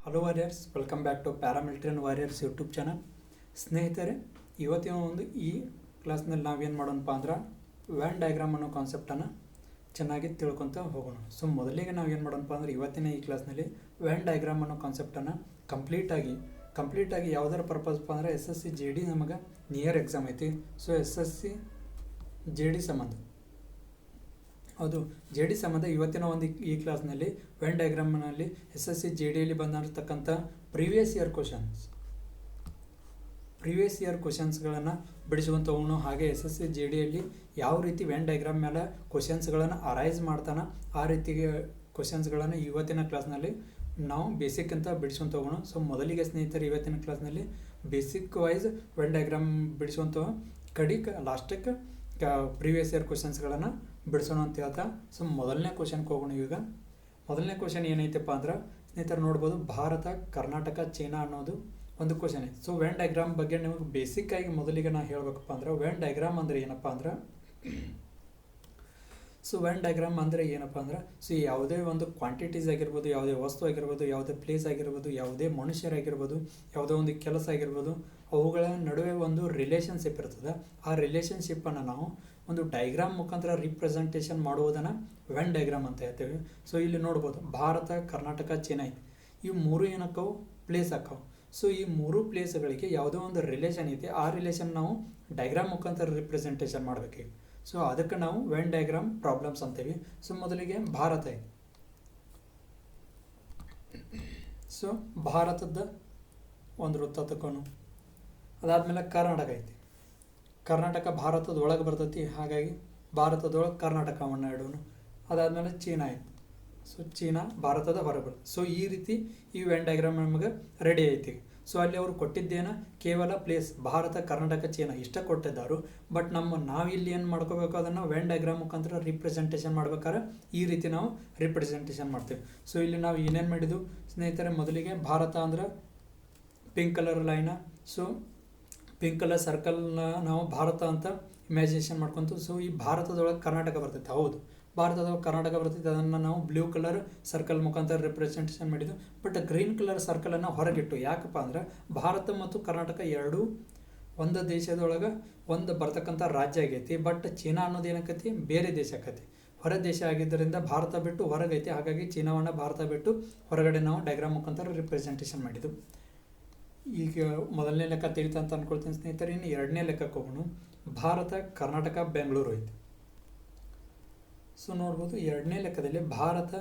Hello warriors, welcome back to Paramilitary Warriors YouTube channel. ಸ್ನೇಹಿತರೆ, ಇವತ್ತಿನ ಈ ಕ್ಲಾಸ್ನಲ್ಲಿ ನಾವೇನು ಮಾಡೋಣಪ್ಪ ಅಂದ್ರೆ ವ್ಯಾನ್ ಡಯಾಗ್ರಾಮ್ ಅನ್ನೋ ಕಾನ್ಸೆಪ್ಟನ್ನು ಚೆನ್ನಾಗಿ ತಿಳ್ಕೊತ ಹೋಗೋಣ. ಸೊ ಮೊದಲಿಗೆ ನಾವೇನು ಮಾಡೋಣಪ್ಪ ಅಂದ್ರೆ ಇವತ್ತಿನ ಈ ಕ್ಲಾಸ್ನಲ್ಲಿ ವ್ಯಾನ್ ಡಯಾಗ್ರಾಮ್ ಅನ್ನೋ ಕಾನ್ಸೆಪ್ಟನ್ನು ಕಂಪ್ಲೀಟಾಗಿ ಯಾವುದರ ಪರ್ಪಸ್ಪ ಅಂದರೆ SSC JD ನಮಗೆ ನಿಯರ್ ಎಕ್ಸಾಮ್ ಐತಿ. ಸೊ SSC JD ಸಂಬಂಧ ಇವತ್ತಿನ ಈ ಕ್ಲಾಸ್ನಲ್ಲಿ ವೆನ್ ಡಯಾಗ್ರಾಮ್ನಲ್ಲಿ SSC JDಯಲ್ಲಿ ಬಂದಿರತಕ್ಕಂಥ ಪ್ರೀವಿಯಸ್ ಇಯರ್ ಕ್ವಶನ್ಸ್ಗಳನ್ನು ಬಿಡಿಸುವಂಥ ಹೋಗೋಣ. ಹಾಗೆ SSC JDಯಲ್ಲಿ ಯಾವ ರೀತಿ ವೆನ್ ಡಯಾಗ್ರಾಮ್ ಮೇಲೆ ಕ್ವಶನ್ಸ್ಗಳನ್ನು ಅರೈಸ್ ಮಾಡ್ತಾನೆ ಆ ರೀತಿಗೆ ಕ್ವಶನ್ಸ್ಗಳನ್ನು ಇವತ್ತಿನ ಕ್ಲಾಸ್ನಲ್ಲಿ ನಾವು ಬೇಸಿಕ್ ಅಂತ ಬಿಡಿಸುವಂಥ ಹೋಗೋಣ. ಸೊ ಮೊದಲಿಗೆ ಸ್ನೇಹಿತರೆ, ಇವತ್ತಿನ ಕ್ಲಾಸ್ನಲ್ಲಿ ಬೇಸಿಕ್ ವೈಸ್ ವೆನ್ ಡಯಾಗ್ರಾಮ್ ಬಿಡಿಸುವಂಥ ಲಾಸ್ಟಕ್ಕೆ ಪ್ರೀವಿಯಸ್ ಇಯರ್ ಕ್ವಶನ್ಸ್ಗಳನ್ನು ಬಿಡಿಸೋಣ ಅಂತ ಹೇಳ್ತಾ. ಸೊ ಮೊದಲನೇ ಕ್ವಶನ್ಗೆ ಹೋಗೋಣ. ಈಗ ಮೊದಲನೇ ಕ್ವಶನ್ ಏನೈತಪ್ಪ ಅಂದ್ರೆ ಸ್ನೇಹಿತರು ನೋಡ್ಬೋದು, ಭಾರತ, ಕರ್ನಾಟಕ, ಚೀನಾ ಅನ್ನೋದು ಒಂದು ಕ್ವಶನ್ ಐತೆ. ಸೊ ವೆನ್ ಡಯಾಗ್ರಾಮ್ ಬಗ್ಗೆ ನಿಮಗೆ ಬೇಸಿಕ್ಕಾಗಿ ಮೊದಲಿಗೆ ನಾನು ಹೇಳಬೇಕಪ್ಪ ಅಂದ್ರೆ ವೆನ್ ಡಯಾಗ್ರಾಮ್ ಅಂದರೆ ಏನಪ್ಪ ಅಂದ್ರೆ ಸೊ ಯಾವುದೇ ಒಂದು ಕ್ವಾಂಟಿಟೀಸ್ ಆಗಿರ್ಬೋದು, ಯಾವುದೇ ವಸ್ತು ಆಗಿರ್ಬೋದು, ಯಾವುದೇ ಪ್ಲೇಸ್ ಆಗಿರ್ಬೋದು, ಯಾವುದೇ ಮನುಷ್ಯರಾಗಿರ್ಬೋದು, ಯಾವುದೋ ಒಂದು ಕೆಲಸ ಆಗಿರ್ಬೋದು, ಅವುಗಳ ನಡುವೆ ಒಂದು ರಿಲೇಷನ್ಶಿಪ್ ಇರ್ತದೆ. ಆ ರಿಲೇಷನ್ಶಿಪ್ಪನ್ನು ನಾವು ಒಂದು ಡಯಾಗ್ರಾಮ್ ಮುಖಾಂತರ ರಿಪ್ರೆಸೆಂಟೇಷನ್ ಮಾಡುವುದನ್ನು ವೆನ್ ಡಯಾಗ್ರಾಮ್ ಅಂತ ಹೇಳ್ತೇವೆ. ಸೊ ಇಲ್ಲಿ ನೋಡ್ಬೋದು, ಭಾರತ, ಕರ್ನಾಟಕ, ಚೀನಾ ಐತಿ. ಇವು ಮೂರು ಏನಕ್ಕವು ಪ್ಲೇಸ್ ಹಾಕವು. ಸೊ ಈ ಮೂರು ಪ್ಲೇಸ್ಗಳಿಗೆ ಯಾವುದೋ ಒಂದು ರಿಲೇಷನ್ ಐತಿ. ಆ ರಿಲೇಷನ್ ನಾವು ಡಯಾಗ್ರಾಮ್ ಮುಖಾಂತರ ರಿಪ್ರೆಸೆಂಟೇಷನ್ ಮಾಡಬೇಕು. ಸೊ ಅದಕ್ಕೆ ನಾವು ವೆನ್ ಡಯಾಗ್ರಾಮ್ ಪ್ರಾಬ್ಲಮ್ಸ್ ಅಂತೀವಿ. ಸೊ ಮೊದಲಿಗೆ ಭಾರತ ಐತಿ. ಸೊ ಭಾರತದ ಒಂದು ವೃತ್ತ ತಕೊಂಡು, ಅದಾದಮೇಲೆ ಕರ್ನಾಟಕ ಐತಿ. ಕರ್ನಾಟಕ ಭಾರತದ ಒಳಗೆ ಬರ್ತೈತಿ, ಹಾಗಾಗಿ ಭಾರತದೊಳಗೆ ಕರ್ನಾಟಕವನ್ನು ಇಡೋನು. ಅದಾದಮೇಲೆ ಚೀನಾ ಐತಿ. ಸೊ ಚೀನಾ ಭಾರತದ ಹೊರಗೆ ಬರ್ತದೆ. ಸೊ ಈ ರೀತಿ ಈ ವೆನ್ ಡಯಾಗ್ರಾಮ್ ನಮಗೆ ರೆಡಿ ಐತಿ. ಸೊ ಅಲ್ಲಿ ಅವರು ಕೊಟ್ಟಿದ್ದೇನ ಕೇವಲ ಪ್ಲೇಸ್ ಭಾರತ, ಕರ್ನಾಟಕ, ಚೀನಾ ಇಷ್ಟ ಕೊಟ್ಟಿದ್ದಾರು. ಬಟ್ ನಾವಿಲ್ಲಿ ಏನು ಮಾಡ್ಕೋಬೇಕು, ಅದನ್ನು ವೆನ್ ಡಯಾಗ್ರಾಮ್ ಮುಖಾಂತರ ರಿಪ್ರೆಸೆಂಟೇಷನ್ ಮಾಡ್ಬೇಕಾದ್ರೆ ಈ ರೀತಿ ನಾವು ರಿಪ್ರೆಸೆಂಟೇಷನ್ ಮಾಡ್ತೀವಿ. ಸೊ ಇಲ್ಲಿ ನಾವು ಏನೇನು ಮಾಡಿದ್ದು ಸ್ನೇಹಿತರೆ, ಮೊದಲಿಗೆ ಭಾರತ ಅಂದ್ರೆ ಪಿಂಕ್ ಕಲರ್ ಲೈನ, ಸೊ ಪಿಂಕ್ ಕಲರ್ ಸರ್ಕಲ್ನ ನಾವು ಭಾರತ ಅಂತ ಇಮ್ಯಾಜಿನೇಷನ್ ಮಾಡ್ಕೊಂತು. ಸೊ ಈ ಭಾರತದೊಳಗೆ ಕರ್ನಾಟಕ ಬರ್ತೈತೆ. ಹೌದು, ಭಾರತದೊಳಗೆ ಕರ್ನಾಟಕ ಬರ್ತೈತೆ. ಅದನ್ನು ನಾವು ಬ್ಲೂ ಕಲರ್ ಸರ್ಕಲ್ ಮುಖಾಂತರ ರಿಪ್ರೆಸೆಂಟೇಷನ್ ಮಾಡಿದ್ದು. ಬಟ್ ಗ್ರೀನ್ ಕಲರ್ ಸರ್ಕಲನ್ನು ಹೊರಗಿಟ್ಟು, ಯಾಕಪ್ಪ ಅಂದ್ರೆ ಭಾರತ ಮತ್ತು ಕರ್ನಾಟಕ ಎರಡೂ ಒಂದು ದೇಶದೊಳಗೆ ಒಂದು ಬರ್ತಕ್ಕಂಥ ರಾಜ್ಯ ಆಗೈತಿ. ಬಟ್ ಚೀನಾ ಅನ್ನೋದು ಏನಕ್ಕೈತಿ, ಬೇರೆ ದೇಶ ಆಕೈತಿ, ಹೊರ ದೇಶ ಆಗಿದ್ದರಿಂದ ಭಾರತ ಬಿಟ್ಟು ಹೊರಗೈತಿ. ಹಾಗಾಗಿ ಚೀನಾವನ್ನು ಭಾರತ ಬಿಟ್ಟು ಹೊರಗಡೆ ನಾವು ಡಯಾಗ್ರಾಮ್ ಮುಖಾಂತರ ರಿಪ್ರೆಸೆಂಟೇಷನ್ ಮಾಡಿದ್ದು. ಈಗ ಮೊದಲನೇ ಲೆಕ್ಕ ತಿಳಿತ ಅಂತ ಅಂದ್ಕೊಳ್ತೀನಿ ಸ್ನೇಹಿತರೆ. ಇನ್ನು ಎರಡನೇ ಲೆಕ್ಕಕ್ಕೆ ಹೋಗೋಣ. ಭಾರತ, ಕರ್ನಾಟಕ, ಬೆಂಗಳೂರು ಐತಿ. ಸೊ ನೋಡ್ಬೋದು, ಎರಡನೇ ಲೆಕ್ಕದಲ್ಲಿ ಭಾರತ,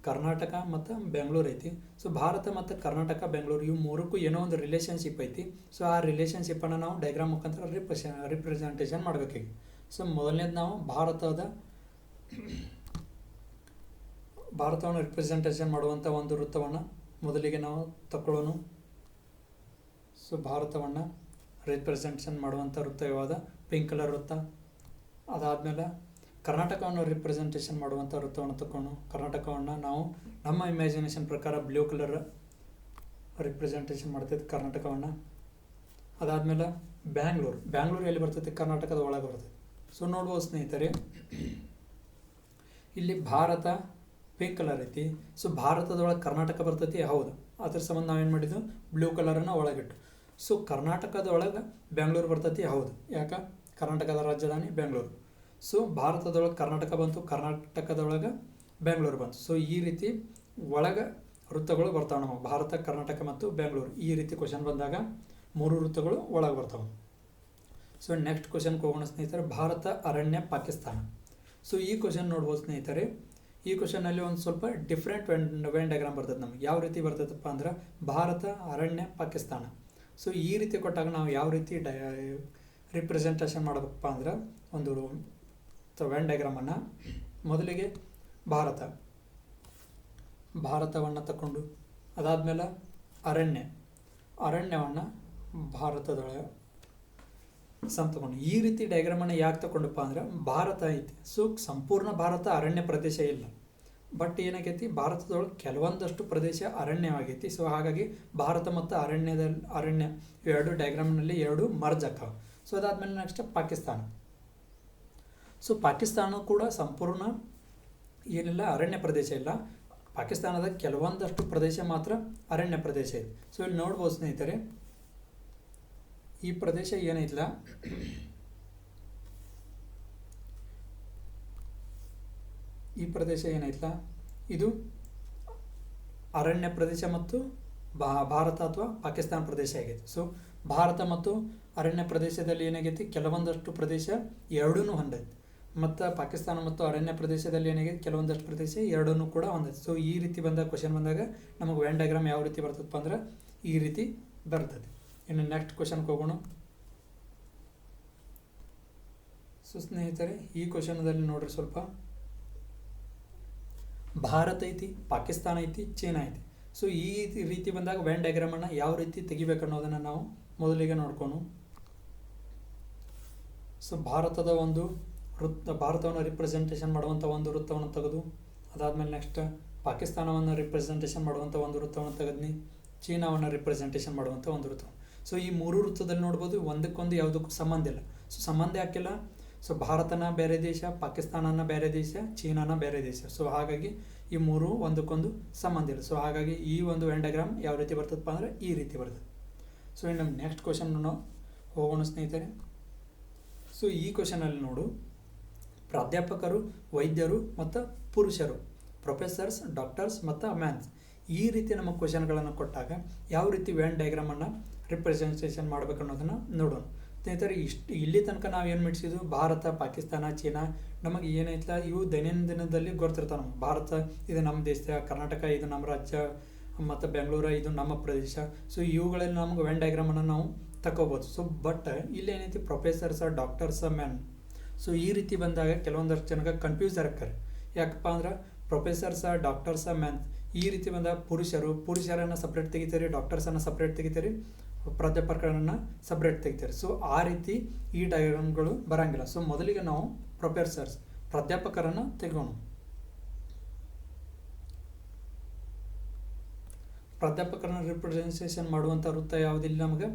ಕರ್ನಾಟಕ ಮತ್ತು ಬೆಂಗಳೂರು ಐತಿ. ಸೊ ಭಾರತ ಮತ್ತು ಕರ್ನಾಟಕ, ಬೆಂಗಳೂರು ಇವು ಮೂರಕ್ಕೂ ಏನೋ ಒಂದು ರಿಲೇಷನ್ಶಿಪ್ ಐತಿ. ಸೊ ಆ ರಿಲೇಷನ್ಶಿಪ್ಪನ್ನು ನಾವು ಡಯಾಗ್ರಾಮ್ ಮುಖಾಂತರ ರಿಪ್ರೆಸೆಂಟೇಷನ್ ಮಾಡಬೇಕಾಗಿ. ಸೊ ಮೊದಲನೇದು ನಾವು ಭಾರತವನ್ನು ರಿಪ್ರೆಸೆಂಟೇಷನ್ ಮಾಡುವಂಥ ಒಂದು ವೃತ್ತವನ್ನು ಮೊದಲಿಗೆ ನಾವು ತಗೊಳ್ಳೋಣ. ಸೊ ಭಾರತವನ್ನು ರಿಪ್ರೆಸೆಂಟೇಷನ್ ಮಾಡುವಂಥ ವೃತ್ತ ಯಾವಾಗ ಪಿಂಕ್ ಕಲರ್ ವೃತ್ತ. ಅದಾದಮೇಲೆ ಕರ್ನಾಟಕವನ್ನು ರಿಪ್ರೆಸೆಂಟೇಷನ್ ಮಾಡುವಂಥ ವೃತ್ತವನ್ನು ತಗೊಂಡು ಕರ್ನಾಟಕವನ್ನು ನಾವು ನಮ್ಮ ಇಮ್ಯಾಜಿನೇಷನ್ ಪ್ರಕಾರ ಬ್ಲೂ ಕಲರ್ ರಿಪ್ರೆಸೆಂಟೇಷನ್ ಮಾಡ್ತೈತೆ ಕರ್ನಾಟಕವನ್ನು. ಅದಾದಮೇಲೆ ಬ್ಯಾಂಗ್ಳೂರು ಎಲ್ಲಿ ಬರ್ತೈತೆ, ಕರ್ನಾಟಕದ ಒಳಗೆ ಬರ್ತೈತೆ. ಸೊ ನೋಡ್ಬೋದು ಸ್ನೇಹಿತರೆ, ಇಲ್ಲಿ ಭಾರತ ಪಿಂಕ್ ಕಲರ್ ಐತಿ. ಸೊ ಭಾರತದೊಳಗೆ ಕರ್ನಾಟಕ ಬರ್ತೈತಿ. ಹೌದು, ಅದ್ರ ಸಂಬಂಧ ನಾವೇನು ಮಾಡಿದ್ದು ಬ್ಲೂ ಕಲರನ್ನು ಒಳಗಿಟ್ಟು. ಸೊ ಕರ್ನಾಟಕದೊಳಗೆ ಬೆಂಗಳೂರು ಬರ್ತೈತಿ. ಹೌದು, ಯಾಕೆ ಕರ್ನಾಟಕದ ರಾಜಧಾನಿ ಬೆಂಗಳೂರು. ಸೊ ಭಾರತದೊಳಗೆ ಕರ್ನಾಟಕ ಬಂತು, ಕರ್ನಾಟಕದೊಳಗೆ ಬೆಂಗಳೂರು ಬಂತು. ಸೊ ಈ ರೀತಿ ಒಳಗೆ ವೃತ್ತಗಳು ಬರ್ತಾವೆ ನಮಗೆ, ಭಾರತ, ಕರ್ನಾಟಕ ಮತ್ತು ಬೆಂಗಳೂರು. ಈ ರೀತಿ ಕ್ವಶನ್ ಬಂದಾಗ ಮೂರು ವೃತ್ತಗಳು ಒಳಗೆ ಬರ್ತಾವೆ. ಸೊ ನೆಕ್ಸ್ಟ್ ಕ್ವಶನ್ಗೆ ಹೋಗೋಣ ಸ್ನೇಹಿತರೆ. ಭಾರತ, ಅರಣ್ಯ, ಪಾಕಿಸ್ತಾನ. ಸೊ ಈ ಕ್ವಶನ್ ನೋಡ್ಬೋದು ಸ್ನೇಹಿತರೆ, ಈ ಕ್ವಶನಲ್ಲಿ ಒಂದು ಸ್ವಲ್ಪ ಡಿಫ್ರೆಂಟ್ ವೆನ್ ಡಯಾಗ್ರಾಮ್ ಬರ್ತದೆ ನಮಗೆ. ಯಾವ ರೀತಿ ಬರ್ತೈತಪ್ಪ ಅಂದ್ರೆ ಭಾರತ, ಅರಣ್ಯ, ಪಾಕಿಸ್ತಾನ. ಸೊ ಈ ರೀತಿ ಕೊಟ್ಟಾಗ ನಾವು ಯಾವ ರೀತಿ ರಿಪ್ರೆಸೆಂಟೇಷನ್ ಮಾಡಬೇಕಪ್ಪ ಅಂದ್ರೆ ಒಂದು ವೆನ್ ಡಯಾಗ್ರಾಮನ್ನು ಮೊದಲಿಗೆ ಭಾರತವನ್ನು ತಗೊಂಡು, ಅದಾದಮೇಲೆ ಅರಣ್ಯವನ್ನು ಭಾರತದೊಳಗೆ ತಗೊಂಡು ಈ ರೀತಿ ಡಯಾಗ್ರಾಮನ್ನು ಯಾಕೆ ತಗೊಂಡಪ್ಪ ಅಂದ್ರೆ ಭಾರತ ಐತಿ. ಸೊ ಸಂಪೂರ್ಣ ಭಾರತ ಅರಣ್ಯ ಪ್ರದೇಶ ಇಲ್ಲ. ಬಟ್ ಏನಾಗೈತಿ, ಭಾರತದೊಳಗೆ ಕೆಲವೊಂದಷ್ಟು ಪ್ರದೇಶ ಅರಣ್ಯವಾಗೈತಿ. ಸೊ ಹಾಗಾಗಿ ಭಾರತ ಮತ್ತು ಅರಣ್ಯ ಎರಡು ಡಯಾಗ್ರಾಮ್ನಲ್ಲಿ ಎರಡು ಮರ್ಜ್ ಆಕಾವ. ಸೊ ಅದಾದಮೇಲೆ ನೆಕ್ಸ್ಟ್ ಪಾಕಿಸ್ತಾನ. ಸೊ ಪಾಕಿಸ್ತಾನ ಕೂಡ ಸಂಪೂರ್ಣ ಏನಿಲ್ಲ ಅರಣ್ಯ ಪ್ರದೇಶ ಇಲ್ಲ. ಪಾಕಿಸ್ತಾನದ ಕೆಲವೊಂದಷ್ಟು ಪ್ರದೇಶ ಮಾತ್ರ ಅರಣ್ಯ ಪ್ರದೇಶ ಇದೆ. ಸೊ ಇಲ್ಲಿ ನೋಡ್ಬೋದು ಸ್ನೇಹಿತರೆ, ಈ ಪ್ರದೇಶ ಏನೈತಲ್ಲ ಈ ಪ್ರದೇಶ ಏನೈತಲ್ಲ ಇದು ಅರಣ್ಯ ಪ್ರದೇಶ ಮತ್ತು ಭಾರತ ಅಥವಾ ಪಾಕಿಸ್ತಾನ ಪ್ರದೇಶ ಆಗೈತೆ. ಸೊ ಭಾರತ ಮತ್ತು ಅರಣ್ಯ ಪ್ರದೇಶದಲ್ಲಿ ಏನಾಗೈತಿ, ಕೆಲವೊಂದಷ್ಟು ಪ್ರದೇಶ ಎರಡೂ ಹೊಂದೈತಿ, ಮತ್ತು ಪಾಕಿಸ್ತಾನ ಮತ್ತು ಅರಣ್ಯ ಪ್ರದೇಶದಲ್ಲಿ ಏನಾಗೈತಿ, ಕೆಲವೊಂದಷ್ಟು ಪ್ರದೇಶ ಎರಡೂ ಕೂಡ ಹೊಂದೈತಿ. ಸೊ ಈ ರೀತಿ ಕ್ವಶನ್ ಬಂದಾಗ ನಮಗೆ ವೆನ್ ಡಯಾಗ್ರಾಮ್ ಯಾವ ರೀತಿ ಬರ್ತದಪ್ಪ ಅಂದ್ರೆ ಈ ರೀತಿ ಬರ್ತದೆ. ಇನ್ನು ನೆಕ್ಸ್ಟ್ ಕ್ವಶನ್ಗೆ ಹೋಗೋಣ. ಸೊ ಸ್ನೇಹಿತರೆ, ಈ ಕ್ವಶನ್ದಲ್ಲಿ ನೋಡ್ರಿ, ಸ್ವಲ್ಪ ಭಾರತ ಐತಿ, ಪಾಕಿಸ್ತಾನ ಐತಿ, ಚೀನಾ ಐತಿ. ಸೊ ಈ ರೀತಿ ಬಂದಾಗ ವೆನ್ ಡಯಾಗ್ರಾಮನ್ನು ಯಾವ ರೀತಿ ತೆಗಿಬೇಕು ಅನ್ನೋದನ್ನು ನಾವು ಮೊದಲಿಗೆ ನೋಡ್ಕೊಂಡು, ಸೊ ಭಾರತದ ಒಂದು ಭಾರತವನ್ನು ರಿಪ್ರೆಸೆಂಟೇಷನ್ ಮಾಡುವಂಥ ಒಂದು ವೃತ್ತವನ್ನು ತೆಗೆದು, ಅದಾದಮೇಲೆ ನೆಕ್ಸ್ಟ್ ಪಾಕಿಸ್ತಾನವನ್ನು ರಿಪ್ರೆಸೆಂಟೇಷನ್ ಮಾಡುವಂಥ ಒಂದು ವೃತ್ತವನ್ನು ತೆಗೆದ್ನಿ, ಚೀನಾವನ್ನು ರಿಪ್ರೆಸೆಂಟೇಷನ್ ಮಾಡುವಂಥ ಒಂದು ವೃತ್ತ. ಸೊ ಈ ಮೂರು ವೃತ್ತದಲ್ಲಿ ನೋಡ್ಬೋದು ಒಂದಕ್ಕೊಂದು ಯಾವುದಕ್ಕೂ ಸಂಬಂಧ ಇಲ್ಲ. ಸೊ ಸಂಬಂಧ ಯಾಕಿಲ್ಲ, ಸೊ ಭಾರತನ ಬೇರೆ ದೇಶ, ಪಾಕಿಸ್ತಾನನ ಬೇರೆ ದೇಶ, ಚೀನಾನ ಬೇರೆ ದೇಶ. ಸೊ ಹಾಗಾಗಿ ಈ ಮೂರು ಒಂದಕ್ಕೊಂದು ಸಂಬಂಧ ಇಲ್ಲ. ಸೊ ಹಾಗಾಗಿ ಈ ಒಂದು ವೆನ್ ಡಯಾಗ್ರಾಮ್ ಯಾವ ರೀತಿ ಬರ್ತದಪ್ಪ ಅಂದರೆ ಈ ರೀತಿ ಬರ್ತದೆ. ಸೊ ಇನ್ನು ನೆಕ್ಸ್ಟ್ ಕ್ವಶನ್ ನಾವು ಹೋಗೋಣ ಸ್ನೇಹಿತರೆ. ಸೊ ಈ ಕ್ವಶನಲ್ಲಿ ನೋಡು, ಪ್ರಾಧ್ಯಾಪಕರು, ವೈದ್ಯರು ಮತ್ತು ಪುರುಷರು, ಪ್ರೊಫೆಸರ್ಸ್, ಡಾಕ್ಟರ್ಸ್ ಮತ್ತು ಮ್ಯಾನ್ಸ್, ಈ ರೀತಿ ನಮ್ಮ ಕ್ವಶನ್ಗಳನ್ನು ಕೊಟ್ಟಾಗ ಯಾವ ರೀತಿ ವೆನ್ ಡಯಾಗ್ರಾಮನ್ನು ರಿಪ್ರೆಸೆಂಟೇಷನ್ ಮಾಡಬೇಕು ಅನ್ನೋದನ್ನು ನೋಡೋಣ ಸ್ನೇಹಿತರೆ. ಇಲ್ಲಿ ತನಕ ನಾವು ಏನು ಮಾಡಿಸಿದ್ವು, ಭಾರತ, ಪಾಕಿಸ್ತಾನ, ಚೀನಾ ನಮಗೆ ಏನೈತಲ್ಲ ಇವು ದೈನಂದಿನದಲ್ಲಿ ಗೊತ್ತಿರ್ತಾವೆ. ನಮ್ಗೆ ಭಾರತ ಇದು ನಮ್ಮ ದೇಶ, ಕರ್ನಾಟಕ ಇದು ನಮ್ಮ ರಾಜ್ಯ, ಮತ್ತು ಬೆಂಗಳೂರು ಇದು ನಮ್ಮ ಪ್ರದೇಶ. ಸೊ ಇವುಗಳಲ್ಲಿ ನಮ್ಗೆ ವೆನ್ ಡಯಾಗ್ರಾಮನ್ನು ನಾವು ತಗೋಬೋದು. ಸೊ ಬಟ್ ಇಲ್ಲಿ ಏನೈತಿ, ಪ್ರೊಫೆಸರ್ಸ, ಡಾಕ್ಟರ್ಸ, ಮ್ಯಾನ್. ಸೊ ಈ ರೀತಿ ಬಂದಾಗ ಕೆಲವೊಂದಷ್ಟು ಜನಕ್ಕೆ ಕನ್ಫ್ಯೂಸ್ ಆಗ್ತಾರೆ. ಯಾಕಪ್ಪ ಅಂದ್ರೆ ಪ್ರೊಫೆಸರ್ಸ, ಡಾಕ್ಟರ್ಸ, ಮ್ಯಾನ್ ಈ ರೀತಿ ಬಂದಾಗ ಪುರುಷರನ್ನು ಸಪ್ರೇಟ್ ತೆಗಿತಾರೆ, ಡಾಕ್ಟರ್ಸನ್ನು ಸಪ್ರೇಟ್ ತೆಗಿತಾರೆ, ಪ್ರಾಧ್ಯಾಪಕರನ್ನು ಸಪ್ರೇಟ್ ತೆಗಿತಾರೆ. ಸೊ ಆ ರೀತಿ ಈ ಡಯಾಗ್ರಾಮ್ಗಳು ಬರಂಗಿಲ್ಲ. ಸೊ ಮೊದಲಿಗೆ ನಾವು ಪ್ರೊಫೆಸರ್ಸ್, ಪ್ರಾಧ್ಯಾಪಕರನ್ನು ತೆಗೋಣ. ಪ್ರಾಧ್ಯಾಪಕರನ್ನು ರಿಪ್ರೆಸೆಂಟೇಷನ್ ಮಾಡುವಂಥ ವೃತ್ತ ಯಾವುದಿಲ್ಲ ನಮಗೆ,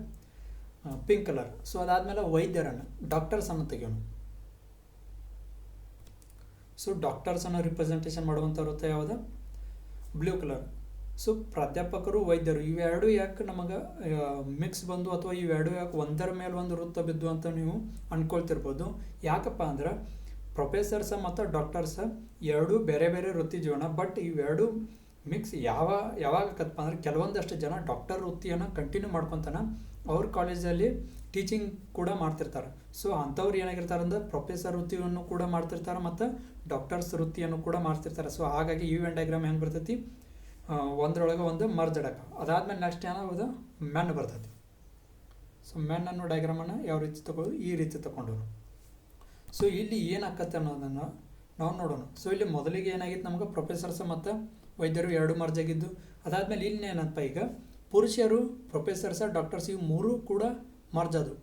ಪಿಂಕ್ ಕಲರ್. ಸೊ ಅದಾದಮೇಲೆ ವೈದ್ಯರನ್ನು, ಡಾಕ್ಟರ್ಸನ್ನು ತೆಗೆಯೋಣ. ಸೊ ಡಾಕ್ಟರ್ಸನ್ನು ರಿಪ್ರೆಸೆಂಟೇಷನ್ ಮಾಡುವಂಥ ವೃತ್ತ ಯಾವುದು, ಬ್ಲೂ ಕಲರ್. ಸೊ ಪ್ರಾಧ್ಯಾಪಕರು, ವೈದ್ಯರು ಇವೆರಡು ಯಾಕೆ ನಮಗೆ ಮಿಕ್ಸ್ ಬಂದು ಅಥವಾ ಇವೆರಡು ಯಾಕೆ ಒಂದರ ಮೇಲೆ ಒಂದು ವೃತ್ತ ಬಿದ್ದು ಅಂತ ನೀವು ಅಂದ್ಕೊಳ್ತಿರ್ಬೋದು. ಯಾಕಪ್ಪ ಅಂದ್ರೆ ಪ್ರೊಫೆಸರ್ಸ ಮತ್ತು ಡಾಕ್ಟರ್ಸ ಎರಡೂ ಬೇರೆ ಬೇರೆ ವೃತ್ತಿ ಜೀವನ. ಬಟ್ ಇವೆರಡು ಮಿಕ್ಸ್ ಯಾವಾಗಕ್ಕಪ್ಪ ಅಂದ್ರೆ ಕೆಲವೊಂದಷ್ಟು ಜನ ಡಾಕ್ಟರ್ ವೃತ್ತಿಯನ್ನು ಕಂಟಿನ್ಯೂ ಮಾಡ್ಕೊತಾನೆ, ಅವ್ರ ಕಾಲೇಜಲ್ಲಿ ಟೀಚಿಂಗ್ ಕೂಡ ಮಾಡ್ತಿರ್ತಾರೆ. ಸೊ ಅಂಥವ್ರು ಏನಾಗಿರ್ತಾರೆ ಅಂದ್ರೆ ಪ್ರೊಫೆಸರ್ ವೃತ್ತಿಯನ್ನು ಕೂಡ ಮಾಡ್ತಿರ್ತಾರೆ ಮತ್ತು ಡಾಕ್ಟರ್ಸ್ ವೃತ್ತಿಯನ್ನು ಕೂಡ ಮಾಡ್ತಿರ್ತಾರೆ. ಸೊ ಹಾಗಾಗಿ ಈ ವೆನ್ ಡಯಾಗ್ರಾಮ್ ಹೆಂಗೆ ಬರ್ತೈತಿ, ಒಂದರೊಳಗೆ ಒಂದು ಮರ್ಜಡಕ. ಅದಾದಮೇಲೆ ನೆಕ್ಸ್ಟ್ ಏನಾಗೋದು, ಮೆನ್ ಬರ್ತೈತಿ. ಸೊ ಮೆನ್ ಅನ್ನೋ ಡಯಾಗ್ರಾಮನ್ನು ಯಾವ ರೀತಿ ತಗೊಳ್ಳೋದು, ಈ ರೀತಿ ತಗೊಂಡೋರು. ಸೊ ಇಲ್ಲಿ ಏನಾಗತ್ತೆ ಅನ್ನೋದನ್ನು ನಾವು ನೋಡೋಣ. ಸೊ ಇಲ್ಲಿ ಮೊದಲಿಗೆ ಏನಾಗಿತ್ತು, ನಮ್ಗೆ ಪ್ರೊಫೆಸರ್ಸ್ ಮತ್ತು ವೈದ್ಯರು ಎರಡು ಮರ್ಜ್ ಆಗಿದ್ದು. ಅದಾದಮೇಲೆ ಇಲ್ಲಿ ಏನಂತ, ಈಗ ಪುರುಷರು, ಪ್ರೊಫೆಸರ್ಸ, ಡಾಕ್ಟರ್ಸ್ ಇವು ಮೂರು ಕೂಡ ಮರ್ಜ್ ಆದವು.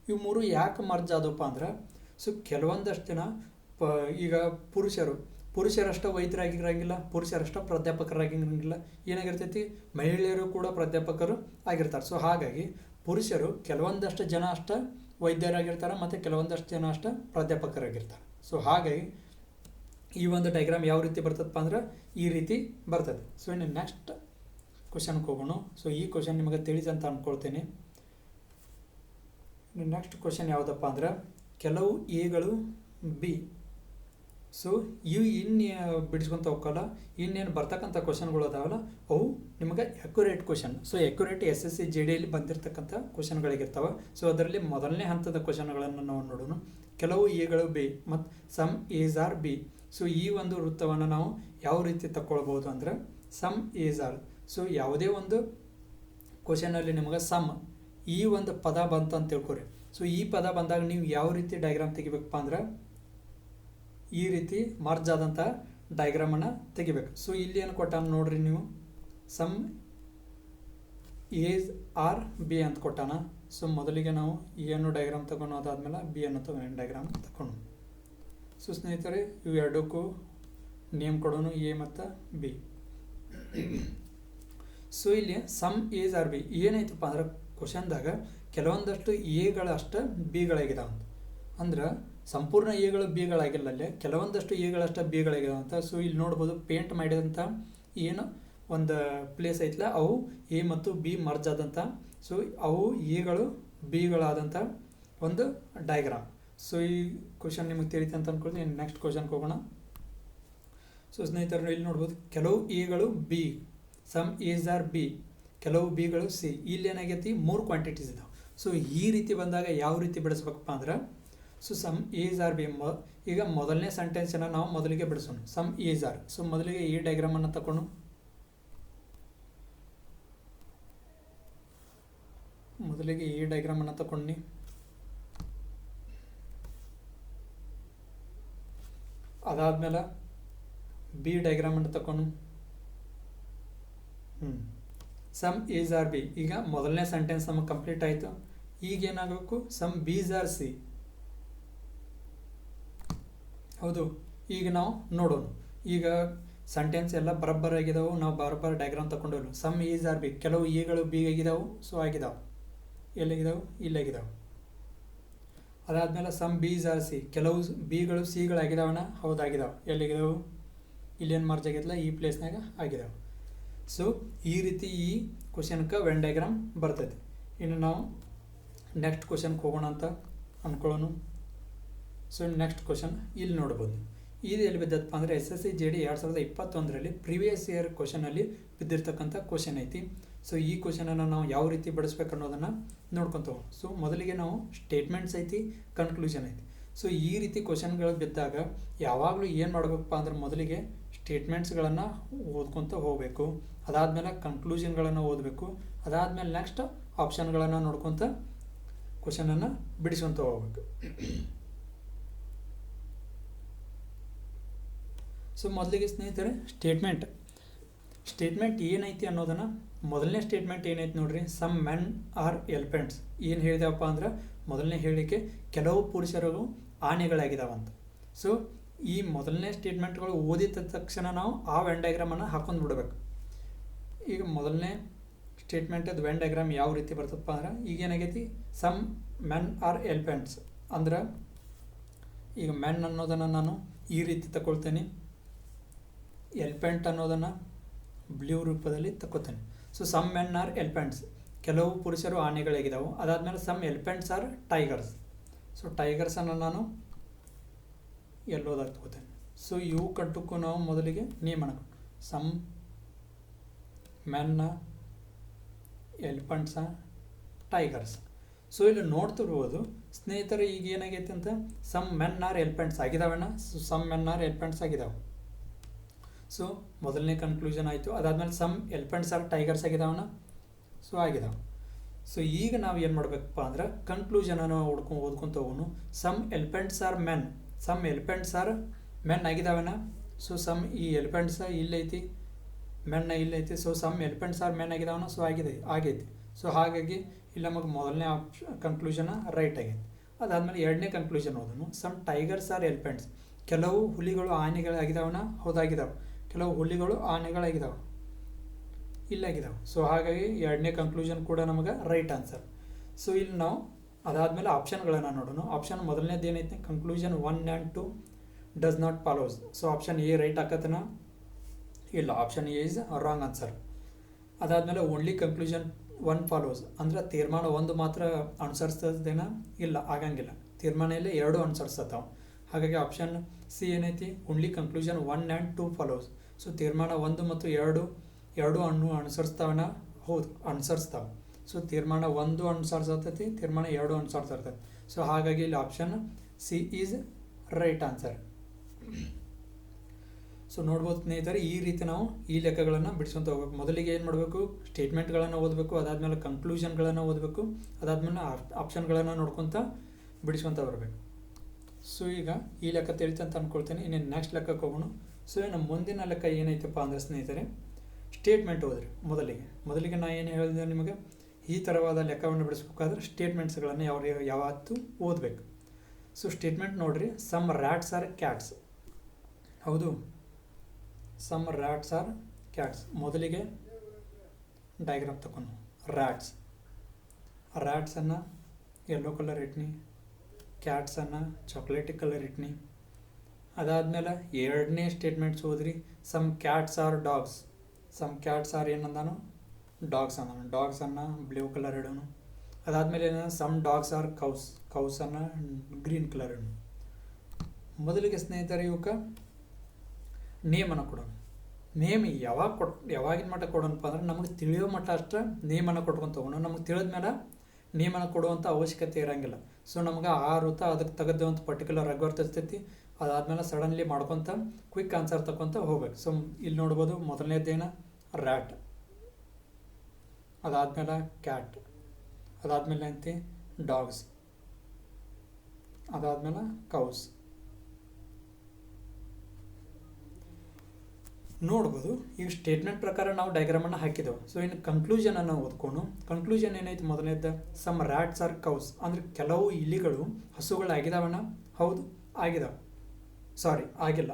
ಇವು ಮೂರು ಯಾಕೆ ಮರ್ಜ್ ಆದವಪ್ಪ ಅಂದ್ರೆ, ಸೊ ಕೆಲವೊಂದಷ್ಟು ಜನ ಈಗ ಪುರುಷರಷ್ಟ ವೈದ್ಯರಾಗಿರಂಗಿಲ್ಲ, ಪುರುಷರಷ್ಟ ಪ್ರಾಧ್ಯಾಪಕರಾಗಿರಂಗಿಲ್ಲ. ಏನಾಗಿರ್ತೈತಿ, ಮಹಿಳೆಯರು ಕೂಡ ಪ್ರಾಧ್ಯಾಪಕರು ಆಗಿರ್ತಾರೆ. ಸೊ ಹಾಗಾಗಿ ಪುರುಷರು ಕೆಲವೊಂದಷ್ಟು ಜನ ಅಷ್ಟ ವೈದ್ಯರಾಗಿರ್ತಾರೆ ಮತ್ತು ಕೆಲವೊಂದಷ್ಟು ಜನ ಅಷ್ಟ ಪ್ರಾಧ್ಯಾಪಕರಾಗಿರ್ತಾರೆ. ಸೊ ಹಾಗಾಗಿ ಈ ಒಂದು ಡಯಾಗ್ರಾಮ್ ಯಾವ ರೀತಿ ಬರ್ತದಪ್ಪ ಅಂದ್ರೆ ಈ ರೀತಿ ಬರ್ತದೆ. ಸೊ ಇನ್ನು ನೆಕ್ಸ್ಟ್ ಕ್ವಶನ್ಗೆ ಹೋಗೋಣ. ಸೊ ಈ ಕ್ವಶನ್ ನಿಮಗೆ ತಿಳಿದಂತ ಅಂದ್ಕೊಳ್ತೇನೆ. ನೆಕ್ಸ್ಟ್ ಕ್ವಶನ್ ಯಾವುದಪ್ಪ ಅಂದ್ರೆ, ಕೆಲವು ಎಗಳು ಬಿ. ಸೊ ಇವು ಬಿಡಿಸ್ಕೊತ ಹೋಗಲ್ಲ, ಇನ್ನೇನು ಬರ್ತಕ್ಕಂಥ ಕ್ವಶನ್ಗಳು ಅದಾವಲ್ಲ ಅವು ನಿಮಗೆ accurate question. So accurate SSC JDಯಲ್ಲಿ ಬಂದಿರತಕ್ಕಂಥ ಕ್ವಶನ್ಗಳಿಗಿರ್ತಾವೆ. ಸೊ ಅದರಲ್ಲಿ ಮೊದಲನೇ ಹಂತದ ಕ್ವಶನ್ಗಳನ್ನು ನಾವು ನೋಡೋಣ. ಕೆಲವು ಎಗಳು ಬಿ ಮತ್ತು ಸಮ್ ಏಸ್ ಆರ್ ಬಿ. ಸೊ ಈ ಒಂದು ವೃತ್ತವನ್ನು ನಾವು ಯಾವ ರೀತಿ ತಗೊಳ್ಬೋದು ಅಂದರೆ, ಸಮ್ ಏಸ್ ಆರ್. ಸೊ ಯಾವುದೇ ಒಂದು ಕ್ವಶನಲ್ಲಿ ನಿಮಗೆ ಸಮ್ ಈ ಒಂದು ಪದ ಬಂತು ಅಂತ ತಿಳ್ಕೊರಿ. ಸೊ ಈ ಪದ ಬಂದಾಗ ನೀವು ಯಾವ ರೀತಿ ಡಯಾಗ್ರಾಮ್ ತೆಗಿಬೇಕಪ್ಪ ಅಂದ್ರೆ ಈ ರೀತಿ ಮರ್ಜ್ ಆದಂಥ ಡಯಾಗ್ರಾಮನ್ನು ತೆಗಿಬೇಕು. ಸೊ ಇಲ್ಲಿ ಏನು ಕೊಟ್ಟಾನ ನೋಡ್ರಿ ನೀವು, ಸಮ್ ಏಸ್ ಆರ್ ಬಿ ಅಂತ ಕೊಟ್ಟಾನ. ಸೊ ಮೊದಲಿಗೆ ನಾವು ಏನು ಡಯಾಗ್ರಾಮ್ ತಗೊಂಡು ಅದಾದಮೇಲೆ ಬಿ ಅನ್ನೋ ಡಯಾಗ್ರಾಮ್ ತಗೊಂಡು. ಸೊ ಸ್ನೇಹಿತರೆ, ಇವು ಎರಡಕ್ಕೂ ನೇಮ್ ಕೊಡೋನು ಎ ಮತ್ತು ಬಿ. ಸೊ ಇಲ್ಲಿ ಸಮ್ ಏಸ್ ಆರ್ ಬಿ ಏನೈತಪ್ಪ ಅಂದ್ರೆ ಕ್ವಶನ್ದಾಗ ಕೆಲವೊಂದಷ್ಟು ಎಗಳಷ್ಟು ಬಿಗಳಾಗಿದಾವಂತ. ಅಂದ್ರೆ ಸಂಪೂರ್ಣ ಎಗಳು ಬಿಗಳಾಗಿಲ್ಲ, ಅಲ್ಲೇ ಕೆಲವೊಂದಷ್ಟು ಎಗಳಷ್ಟು ಬಿಗಳಾಗಿದಾವಂತ. ಸೊ ಇಲ್ಲಿ ನೋಡ್ಬೋದು ಪೇಂಟ್ ಮಾಡಿದಂಥ ಏನು ಒಂದು ಪ್ಲೇಸ್ ಐತಲ್ಲ ಅವು ಎ ಮತ್ತು ಬಿ ಮರ್ಜ್ ಆದಂಥ, ಸೊ ಅವು ಎಗಳು ಬಿಗಳಾದಂಥ ಒಂದು ಡಯಾಗ್ರಾಮ್. ಸೊ ಈ ಕ್ವಶನ್ ನಿಮಗೆ ತಿಳಿತು ಅಂತ ಅಂದ್ಕೊಳ್ತೀನಿ. ನೆಕ್ಸ್ಟ್ ಕ್ವಶನ್ಗೆ ಹೋಗೋಣ. ಸೊ ಸ್ನೇಹಿತರು ಇಲ್ಲಿ ನೋಡ್ಬೋದು, ಕೆಲವು ಎಗಳು B, some As are B, ಕೆಲವು ಬಿಗಳು ಸಿ. ಇಲ್ಲಿ ಏನಾಗೈತಿ 3 ಕ್ವಾಂಟಿಟೀಸ್ ಇದಾವೆ. ಸೊ ಈ ರೀತಿ ಬಂದಾಗ ಯಾವ ರೀತಿ ಬಿಡಿಸ್ಬೇಕಪ್ಪ ಅಂದ್ರೆ, so some As are B, ಈಗ ಮೊದಲನೇ ಸೆಂಟೆನ್ಸನ್ನು ನಾವು ಮೊದಲಿಗೆ ಬಿಡಿಸೋಣ. Some As are. ಸೊ ಮೊದಲಿಗೆ ಈ ಡಯಾಗ್ರಾಮನ್ನು ತಗೊಂಡು ತಗೊಂಡು ಅದಾದ್ಮೇಲೆ ಬಿ ಡಯಾಗ್ರಾಮನ್ನು ತಗೊಂಡು ಸಮ್ ಎಸ್ ಆರ್ ಬಿ. ಈಗ ಮೊದಲನೇ ಸೆಂಟೆನ್ಸ್ ನಮಗೆ ಕಂಪ್ಲೀಟ್ ಆಯಿತು. ಈಗ ಏನಾಗಬೇಕು, ಸಮ್ ಬೀಸ್ ಆರ್ ಸಿ. ಹೌದು, ಈಗ ನಾವು ನೋಡೋಣ. ಈಗ ಸೆಂಟೆನ್ಸ್ ಎಲ್ಲ ಬರಬ್ಬರ ಆಗಿದಾವೆ, ನಾವು ಬರಬ್ಬರ ಡಯಾಗ್ರಾಮ್ ತಗೊಂಡೋಲ್ಲ. ಸಮ್ ಈಸ್ ಆರ್ ಬಿ, ಕೆಲವು ಎಗಳು ಬಿ ಆಗಿದಾವೆ, ಸೊ ಆಗಿದಾವೆ. ಎಲ್ಲಿಗಿದಾವೆ? ಇಲ್ಲಾಗಿದಾವೆ. ಅದಾದಮೇಲೆ ಸಮ್ ಬೀಸ್ ಆರ್ ಸಿ, ಕೆಲವು ಬಿಗಳು ಸಿಗಳಾಗಿದಾವಣ್ಣ, ಹೌದಾಗಿದಾವೆ. ಎಲ್ಲಿಗಿದಾವೆ? ಇಲ್ಲೇನು ಮಾರ್ಜ್ ಆಗಿತ್ತಲ್ಲ ಈ ಪ್ಲೇಸ್ನಾಗ ಆಗಿದಾವೆ. ಸೊ ಈ ರೀತಿ ಈ ಕ್ವಶನ್ಗೆ ವೆನ್ ಡಯಾಗ್ರಾಮ್ ಬರ್ತೈತೆ. ಇನ್ನು ನಾವು ನೆಕ್ಸ್ಟ್ ಕ್ವಶನ್ಗೆ ಹೋಗೋಣ ಅಂತ ಅಂದ್ಕೊಳ್ಳೋಣ. ಸೊ ನೆಕ್ಸ್ಟ್ ಕ್ವಶನ್ ಇಲ್ಲಿ ನೋಡ್ಬೋದು. ಇದು ಎಲ್ಲಿ ಬಿದ್ದಪ್ಪ ಅಂದರೆ SSC JD 2021ರಲ್ಲಿ ಪ್ರಿವಿಯಸ್ ಇಯರ್ ಕ್ವಶನಲ್ಲಿ ಬಿದ್ದಿರ್ತಕ್ಕಂಥ ಕ್ವಶನ್ ಐತಿ. ಸೊ ಈ ಕ್ವಶನನ್ನು ನಾವು ಯಾವ ರೀತಿ ಬಿಡಿಸ್ಬೇಕು ಅನ್ನೋದನ್ನು ನೋಡ್ಕೊತೇವೆ. ಸೊ ಮೊದಲಿಗೆ ನಾವು ಸ್ಟೇಟ್ಮೆಂಟ್ಸ್ ಐತಿ, ಕನ್ಕ್ಲೂಷನ್ ಐತಿ. ಸೊ ಈ ರೀತಿ ಕ್ವಶನ್ಗಳು ಬಿದ್ದಾಗ ಯಾವಾಗಲೂ ಏನು ಮಾಡಬೇಕಪ್ಪ ಅಂದ್ರೆ ಮೊದಲಿಗೆ ಸ್ಟೇಟ್ಮೆಂಟ್ಸ್ಗಳನ್ನು ಓದ್ಕೊತ ಹೋಗಬೇಕು. ಅದಾದಮೇಲೆ ಕನ್ಕ್ಲೂಷನ್ಗಳನ್ನು ಓದಬೇಕು. ಅದಾದಮೇಲೆ ನೆಕ್ಸ್ಟ್ ಆಪ್ಷನ್ಗಳನ್ನು ನೋಡ್ಕೊತ ಕ್ವಶನನ್ನು ಬಿಡಿಸ್ಕೊತ ಹೋಗ್ಬೇಕು. ಸೊ ಮೊದಲಿಗೆ ಸ್ನೇಹಿತರೆ ಸ್ಟೇಟ್ಮೆಂಟ್ ಏನೈತಿ ಅನ್ನೋದನ್ನು, ಮೊದಲನೇ ಸ್ಟೇಟ್ಮೆಂಟ್ ಏನೈತಿ ನೋಡ್ರಿ, ಸಮ್ ಮೆನ್ ಆರ್ ಎಲಿಫೆಂಟ್ಸ್. ಏನು ಹೇಳಿದೆವಪ್ಪ ಅಂದ್ರೆ ಮೊದಲನೇ ಹೇಳಿಕೆ ಕೆಲವು ಪುರುಷರು ಆನೆಗಳಾಗಿದ್ದಾವಂತ. ಸೊ ಈ ಮೊದಲನೇ ಸ್ಟೇಟ್ಮೆಂಟ್ಗಳು ಓದಿದ ತಕ್ಷಣ ನಾವು ಆ ವೆನ್ ಡಯಾಗ್ರಾಮನ್ನು ಹಾಕೊಂಡು ಬಿಡಬೇಕು. ಈಗ ಮೊದಲನೇ ಸ್ಟೇಟ್ಮೆಂಟದ ವೆನ್ ಡಯಾಗ್ರಾಮ್ ಯಾವ ರೀತಿ ಬರ್ತದಪ್ಪ ಅಂದ್ರೆ, ಈಗ ಏನಾಗೈತಿ, ಸಮ್ ಮೆನ್ ಆರ್ ಎಲಿಫೆಂಟ್ಸ್ ಅಂದ್ರೆ ಈಗ ಮೆನ್ ಅನ್ನೋದನ್ನು ನಾನು ಈ ರೀತಿ ತಗೊಳ್ತೇನೆ, ಎಲಿಫೆಂಟ್ ಅನ್ನೋದನ್ನು ಬ್ಲೂ ರೂಪದಲ್ಲಿ ತಗೋತೇನೆ. So some men are elephants, ಕೆಲವು ಪುರುಷರು ಆನೆಗಳಾಗಿದ್ದಾವೆ. ಅದಾದಮೇಲೆ some elephants are tigers. So ಟೈಗರ್ಸನ್ನು ನಾನು ಎಲ್ಲೋದಾಗ ತಗೋತೇನೆ. ಸೊ ಇವು ಕಟ್ಟಕ್ಕೂ ನಾವು ಮೊದಲಿಗೆ ನೇಮ್ ಅನ್ಕೊಂಡು ಸಮ್ ಮೆನ್ನ, ಎಲಿಫೆಂಟ್ಸ, ಟೈಗರ್ಸ್. ಸೊ ಇಲ್ಲಿ ನೋಡ್ತಿರ್ಬೋದು ಸ್ನೇಹಿತರೆ, ಈಗ ಏನಾಗೈತೆ ಅಂತ, ಸಮ್ ಮೆನ್ ಆರ್ ಎಲಿಫೆಂಟ್ಸ್ ಆಗಿದಾವಣ್ಣ. So some men are elephants ಆಗಿದಾವೆ. ಸೊ ಮೊದಲನೇ ಕನ್ಕ್ಲೂಷನ್ ಆಯಿತು. ಅದಾದಮೇಲೆ ಸಮ್ ಎಲಿಫೆಂಟ್ಸ್ ಆರ್ ಟೈಗರ್ಸ್ ಆಗಿದಾವಣ್ಣ. ಸೊ ಆಗಿದಾವೆ. ಸೊ ಈಗ ನಾವು ಏನು ಮಾಡಬೇಕಪ್ಪ ಅಂದ್ರೆ ಕನ್ಕ್ಲೂಷನನ್ನು ಓದ್ಕೊಂತ ಹೋಗೋನು. Some elephants are men, some elephants are men ಆಗಿದಾವಣ್ಣ. ಸೊ ಸಮ್ ಈ ಎಲಿಫೆಂಟ್ಸ್ ಇಲ್ಲೈತಿ, ಮೆನ್ನ ಇಲ್ಲೈತಿ. So some elephants are men ಆಗಿದಾವಣ್ಣ. ಸೊ ಆಗೈತಿ. ಸೊ ಹಾಗಾಗಿ ಇಲ್ಲಿ ನಮಗೆ ಮೊದಲನೇ ಕನ್ಕ್ಲೂಷನ್ ರೈಟ್ ಆಗೈತಿ. ಅದಾದಮೇಲೆ ಎರಡನೇ ಕನ್ಕ್ಲೂಷನ್ ಓದೋನು, ಸಮ್ ಟೈಗರ್ಸ್ ಆರ್ ಎಲಿಫೆಂಟ್ಸ್, ಕೆಲವು ಹುಲಿಗಳು ಆನೆಗಳಾಗಿದಾವಣ್ಣ. ಹೌದಾಗಿದ್ದಾವೆ. ಕೆಲವು ಹುಲಿಗಳು ಆನೆಗಳಾಗಿದ್ದಾವೆ, ಇಲ್ಲಾಗಿದ್ದಾವೆ. ಸೊ ಹಾಗಾಗಿ ಎರಡನೇ ಕನ್ಕ್ಲೂಷನ್ ಕೂಡ ನಮಗೆ ರೈಟ್ ಆನ್ಸರ್. ಸೊ ಇಲ್ಲಿ ನಾವು ಅದಾದಮೇಲೆ ಆಪ್ಷನ್ಗಳನ್ನು ನೋಡೋಣ. ಆಪ್ಷನ್ ಮೊದಲನೇದು ಏನೈತೆ, conclusion 1 and 2 does not follows. So option A right ಆಕತ್ತನ? ಇಲ್ಲ, option A is wrong answer. ಅದಾದಮೇಲೆ ಓನ್ಲಿ ಕನ್ಕ್ಲೂಷನ್ 1 ಫಾಲೋಸ್ ಅಂದರೆ ತೀರ್ಮಾನ 1 ಮಾತ್ರ ಅನುಸರಿಸ್ತದೇನ? ಇಲ್ಲ, ಆಗಂಗಿಲ್ಲ. ತೀರ್ಮಾನ 2 ಅನುಸರಿಸ್ತಾವೆ. ಹಾಗಾಗಿ ಆಪ್ಷನ್ ಸಿ ಏನೈತಿ, only conclusion 1 and 2 follows. So ತೀರ್ಮಾನ 1 ಮತ್ತು 2 ಅನುಸರಿಸ್ತಾವನ? ಹೌದು, ಅನುಸರಿಸ್ತಾವೆ. ಸೊ ತೀರ್ಮಾನ 1 ಅನುಸರಿಸತೈತಿ, ತೀರ್ಮಾನ 2 ಅನುಸರಿಸಿರ್ತೈತಿ. ಸೊ ಹಾಗಾಗಿ ಇಲ್ಲಿ option C is right answer. So ನೋಡ್ಬೋದು ಸ್ನೇಹಿತರೆ, ಈ ರೀತಿ ನಾವು ಈ ಲೆಕ್ಕಗಳನ್ನು ಬಿಡಿಸ್ಕೊಂತ ಹೋಗ್ಬೇಕು. ಮೊದಲಿಗೆ ಏನು ಮಾಡಬೇಕು, ಸ್ಟೇಟ್ಮೆಂಟ್ಗಳನ್ನು ಓದಬೇಕು. ಅದಾದಮೇಲೆ ಕನ್ಕ್ಲೂಷನ್ಗಳನ್ನು ಓದಬೇಕು. ಅದಾದಮೇಲೆ ಆಪ್ಷನ್ಗಳನ್ನು ನೋಡ್ಕೊತ ಬಿಡಿಸ್ಕೊತ ಬರಬೇಕು. ಸೊ ಈಗ ಈ ಲೆಕ್ಕ ತಿಳಿತು ಅಂತ ಅಂದ್ಕೊಳ್ತೇನೆ. ಇನ್ನು ನೆಕ್ಸ್ಟ್ ಲೆಕ್ಕಕ್ಕೆ ಹೋಗೋಣ. ಸೊ ಇನ್ನು ಮುಂದಿನ ಲೆಕ್ಕ ಏನೈತಪ್ಪ ಅಂದರೆ ಸ್ನೇಹಿತರೆ, ಸ್ಟೇಟ್ಮೆಂಟ್ ಓದ್ರಿ. ಮೊದಲಿಗೆ ನಾನು ಏನು ಹೇಳಿದೆ ನಿಮಗೆ, ಈ ಥರವಾದ ಲೆಕ್ಕವನ್ನು ಬಿಡಿಸ್ಬೇಕಾದ್ರೆ ಸ್ಟೇಟ್ಮೆಂಟ್ಸ್ಗಳನ್ನು ಯಾವತ್ತೂ ಓದಬೇಕು. ಸೊ ಸ್ಟೇಟ್ಮೆಂಟ್ ನೋಡಿರಿ, ಸಮ್ ರ್ಯಾಟ್ಸ್ ಆರ್ ಕ್ಯಾಟ್ಸ್. ಹೌದು, ಸಮ್ ರ್ಯಾಟ್ಸ್ ಆರ್ ಕ್ಯಾಟ್ಸ್. ಮೊದಲಿಗೆ ಡಯಾಗ್ರಾಮ್ ತಗೊಂಡು ರ್ಯಾಟ್ಸನ್ನು ಯೆಲ್ಲೋ ಕಲರ್ ಇಟ್ನಿ, ಕ್ಯಾಟ್ಸನ್ನು ಚಾಕ್ಲೇಟಿ ಕಲರ್ ಇಟ್ನಿ. ಅದಾದಮೇಲೆ ಎರಡನೇ ಸ್ಟೇಟ್ಮೆಂಟ್ಸ್ ಓದ್ರಿ, some cats are dogs. Some cats are ಏನಂದಾನು ಡಾಗ್ಸ್ ಅಂದಾನು, ಡಾಗ್ಸನ್ನು ಬ್ಲೂ ಕಲರ್ ಇಡೋನು. ಅದಾದಮೇಲೆ ಏನ ಸಮ್ ಡಾಗ್ಸ್ ಆರ್ ಕೌಸನ್ನು ಗ್ರೀನ್ ಕಲರ್ ಇಡೋನು. ಮೊದಲಿಗೆ ಸ್ನೇಹಿತರೆ ಇವಕ್ಕೆ ನೇಮನ್ನು ಕೊಡೋಣ. ನೇಮ್ ಯಾವಾಗಿನ ಮಟ್ಟ ಕೊಡೋಣಪ್ಪ ಅಂದ್ರೆ ನಮಗೆ ತಿಳಿಯೋ ಮಟ್ಟ ಅಷ್ಟೇ ನೇಮನ್ನು ಕೊಟ್ಕೊಂಡು ತೊಗೊಂಡು ನಮಗೆ ತಿಳಿದ್ಮೇಲೆ ನೇಮನ್ನು ಕೊಡುವಂಥ ಅವಶ್ಯಕತೆ ಇರೋಂಗಿಲ್ಲ. ಸೊ ನಮ್ಗೆ ಆ ವೃತ್ತ ಅದಕ್ಕೆ ತೆಗೆದು ಅಂತ ಪರ್ಟಿಕ್ಯುಲರ್ ಆಗಿ ಗೊತ್ತಿರ್ತೈತಿ. ಅದಾದಮೇಲೆ ಸಡನ್ಲಿ ಮಾಡ್ಕೊತ ಕ್ವಿಕ್ ಆನ್ಸರ್ ತಗೊತ ಹೋಗ್ಬೇಕು. ಸೊ ಇಲ್ಲಿ ನೋಡ್ಬೋದು ಮೊದಲನೇದೇನು ರ್ಯಾಟ್, ಅದಾದಮೇಲೆ ಕ್ಯಾಟ್, ಅದಾದಮೇಲೆ ಅಂತಿ ಡಾಗ್ಸ್, ಅದಾದಮೇಲೆ ಕೌಸ್. ನೋಡ್ಬೋದು ಈಗ ಸ್ಟೇಟ್ಮೆಂಟ್ ಪ್ರಕಾರ ನಾವು ಡಯಾಗ್ರಾಮನ್ನು ಹಾಕಿದೆವು. ಸೊ ಇನ್ನು ಕನ್ಕ್ಲೂಷನನ್ನು ಓದ್ಕೊಂಡು ಕನ್ಕ್ಲೂಷನ್ ಏನೈತಿ ಮೊದಲನೇದು ಸಮ್ ರ್ಯಾಟ್ಸ್ ಆರ್ ಕೌಸ್ ಅಂದರೆ ಕೆಲವು ಇಲಿಗಳು ಹಸುಗಳಾಗಿದ್ದಾವಣ್ಣ. ಹೌದು ಆಗಿದಾವೆ, ಸಾರಿ ಆಗಿಲ್ಲ.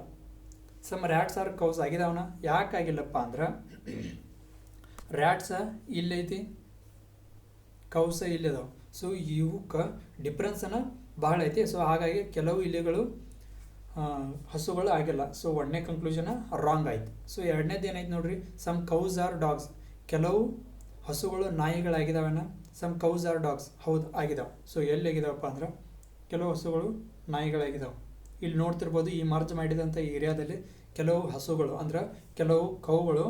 ಸಮ್ ರ್ಯಾಟ್ಸ್ ಆರ್ ಕೌಸ್ ಆಗಿದಾವಣ್ಣ. ಯಾಕೆ ಆಗಿಲ್ಲಪ್ಪ ಅಂದ್ರೆ ರ್ಯಾಟ್ಸ ಇಲ್ಲೈತಿ, ಕೌಸ ಇಲ್ಲಿದಾವೆ. ಸೊ ಇವಕ್ಕೆ ಡಿಫ್ರೆನ್ಸನ್ನು ಭಾಳ ಐತಿ. ಸೊ ಹಾಗಾಗಿ ಕೆಲವು ಇಲಿಗಳು ಹಸುಗಳು ಆಗಿಲ್ಲ. ಸೊ ಒಂದನೇ ಕನ್ಕ್ಲೂಷನ್ ರಾಂಗ್ ಆಯ್ತು. ಸೊ ಎರಡನೇದು ಏನೈತೆ ನೋಡ್ರಿ, ಸಮ್ ಕೌಸ್ ಆರ್ ಡಾಗ್ಸ್ ಕೆಲವು ಹಸುಗಳು ನಾಯಿಗಳಾಗಿದ್ದಾವಣ್ಣ. ಸಮ್ ಕೌಸ್ ಆರ್ ಡಾಗ್ಸ್ ಹೌದು ಆಗಿದಾವೆ. ಸೊ ಎಲ್ಲಿ ಆಗಿದಾವಪ್ಪ ಅಂದ್ರೆ ಕೆಲವು ಹಸುಗಳು ನಾಯಿಗಳಾಗಿದ್ದಾವೆ. ಇಲ್ಲಿ ನೋಡ್ತಿರ್ಬೋದು ಈ ಮಾರ್ಚ್ ಮಾಡಿದಂಥ ಏರಿಯಾದಲ್ಲಿ ಕೆಲವು ಹಸುಗಳು ಅಂದ್ರೆ ಕೆಲವು ಕೌಗಳು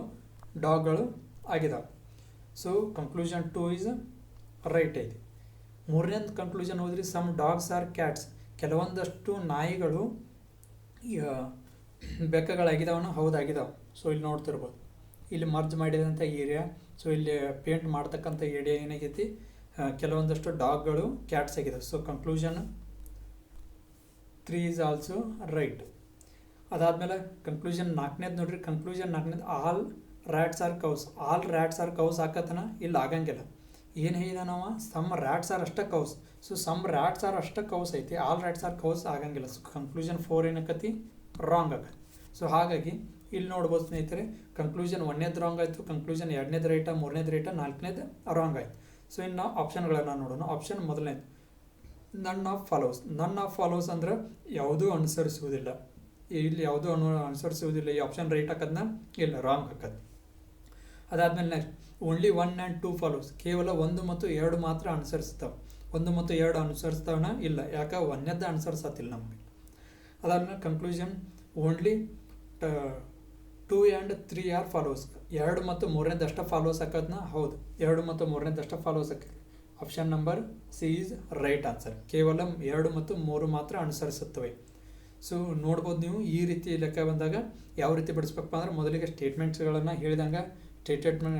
ಡಾಗ್ಗಳು ಆಗಿದಾವೆ. ಸೊ ಕನ್ಕ್ಲೂಷನ್ 2 ಈಸ್ ರೈಟ್ ಐತಿ. ಮೂರನೇದು ಕನ್ಕ್ಲೂಷನ್ ಹೋದ್ರಿ ಸಮ್ ಡಾಗ್ಸ್ ಆರ್ ಕ್ಯಾಟ್ಸ್ ಕೆಲವೊಂದಷ್ಟು ನಾಯಿಗಳು ಬೆಕ್ಕಗಳಾಗಿದ್ದಾವನು ಹೌದಾಗಿದ್ದಾವೆ. ಸೊ ಇಲ್ಲಿ ನೋಡ್ತಿರ್ಬೋದು ಇಲ್ಲಿ ಮರ್ಜ್ ಮಾಡಿದಂಥ ಏರಿಯಾ. ಸೊ ಇಲ್ಲಿ ಪೇಂಟ್ ಮಾಡ್ತಕ್ಕಂಥ ಏರಿಯಾ ಏನಾಗೈತಿ ಕೆಲವೊಂದಷ್ಟು ಡಾಗ್ಗಳು ಕ್ಯಾಟ್ಸ್ ಆಗಿದ್ದಾವೆ. So conclusion 3 is also right. ಅದಾದಮೇಲೆ ಕನ್ಕ್ಲೂಷನ್ 4ನೇದು ನೋಡ್ರಿ, ಕನ್ಕ್ಲೂಷನ್ 4ನೇದು all rats are cows. All rats are cows ಹಾಕತನ ಇಲ್ಲಿ ಆಗಂಗಿಲ್ಲ. ಏನು ಹೇಳಿದ ನಾವು ಸಮ್ ರ್ಯಾಟ್ಸ್ ಆರ್ ಅಷ್ಟ cows. So some rats are ಅಷ್ಟ ಕೌಸ್ ಐತಿ, ಆಲ್ ರ್ಯಾಟ್ಸ್ ಆರ್ ಕೌಸ್ ಆಗಂಗಿಲ್ಲ. ಸೊ ಕನ್ಕ್ಲೂಷನ್ 4 ಏನಕ್ಕತಿ ರಾಂಗ್ ಆಗತ್ತೆ. ಸೊ ಹಾಗಾಗಿ ಇಲ್ಲಿ ನೋಡ್ಬೋದು ಸ್ನೇಹಿತರೆ ಕನ್ಕ್ಲೂಷನ್ 1ನೇದು ರಾಂಗ್ ಆಯಿತು, ಕನ್ಕ್ಲೂಷನ್ 2ನೇದು ರೈಟ, 3ನೇದು ರೈಟ, 4ನೇದು ರಾಂಗ್ ಆಯಿತು. ಸೊ ಇನ್ನು ಆಪ್ಷನ್ಗಳನ್ನು ನೋಡೋಣ. ಆಪ್ಷನ್ ಮೊದಲನೇದು none of follows. None of follows ಅಂದ್ರೆ ಯಾವುದೂ ಅನುಸರಿಸುವುದಿಲ್ಲ. ಇಲ್ಲಿ ಯಾವುದೂ ಅನುಸರಿಸುವುದಿಲ್ಲ. ಈ ಆಪ್ಷನ್ ರೈಟ್ ಹಾಕೋದನ್ನ ಇಲ್ಲ ರಾಂಗ್ ಹಾಕೋದು. ಅದಾದಮೇಲೆ ನೆಕ್ಸ್ಟ್ ಓನ್ಲಿ 1 ಆ್ಯಂಡ್ 2 ಫಾಲೋಸ್. ಕೇವಲ 1 ಮತ್ತು 2 ಮಾತ್ರ ಅನುಸರಿಸ್ತಾವೆ. 1 ಮತ್ತು 2 ಅನುಸರಿಸ್ತಾವನ ಇಲ್ಲ, ಯಾಕೆ 1ನೇದ್ದು ಅನುಸರಿಸತ್ತಿಲ್ಲ ನಮಗೆ. ಅದಾದ್ಮೇಲೆ conclusion only 2 and 3 are follows. 2 ಮತ್ತು 3ನೇದಷ್ಟ ಫಾಲೋಸ್ ಹಾಕೋದನ್ನ ಹೌದು, 2 ಮತ್ತು 3ನೇದಷ್ಟ ಫಾಲೋಸ್ ಹಾಕಿ. Option number C is right answer. ಕೇವಲ 2 ಮತ್ತು 3 ಮಾತ್ರ ಅನುಸರಿಸುತ್ತವೆ. ಸೊ ನೋಡ್ಬೋದು ನೀವು ಈ ರೀತಿ ಲೆಕ್ಕ ಬಂದಾಗ ಯಾವ ರೀತಿ ಬಿಡಿಸ್ಬೇಕಪ್ಪ ಅಂದ್ರೆ ಮೊದಲಿಗೆ ಸ್ಟೇಟ್ಮೆಂಟ್ಸ್ಗಳನ್ನು ಹೇಳಿದಂಗೆ